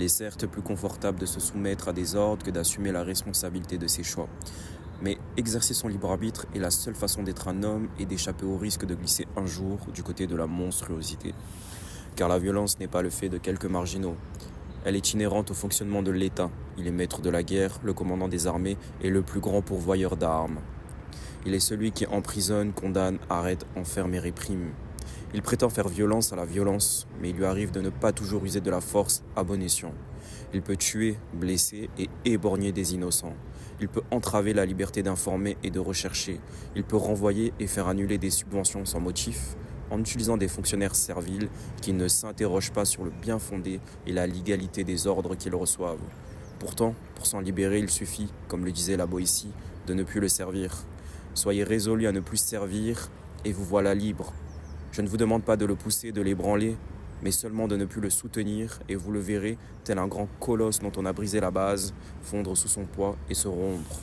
Il est certes plus confortable de se soumettre à des ordres que d'assumer la responsabilité de ses choix. Mais exercer son libre arbitre est la seule façon d'être un homme et d'échapper au risque de glisser un jour du côté de la monstruosité. Car la violence n'est pas le fait de quelques marginaux. Elle est inhérente au fonctionnement de l'État. Il est maître de la guerre, le commandant des armées et le plus grand pourvoyeur d'armes. Il est celui qui emprisonne, condamne, arrête, enferme et réprime. Il prétend faire violence à la violence, mais il lui arrive de ne pas toujours user de la force à bon escient. Il peut tuer, blesser et éborgner des innocents. Il peut entraver la liberté d'informer et de rechercher. Il peut renvoyer et faire annuler des subventions sans motif, en utilisant des fonctionnaires serviles qui ne s'interrogent pas sur le bien fondé et la légalité des ordres qu'ils reçoivent. Pourtant, pour s'en libérer, il suffit, comme le disait la Boétie, de ne plus le servir. Soyez résolus à ne plus servir et vous voilà libre. Je ne vous demande pas de le pousser, de l'ébranler, mais seulement de ne plus le soutenir et vous le verrez, tel un grand colosse dont on a brisé la base, fondre sous son poids et se rompre.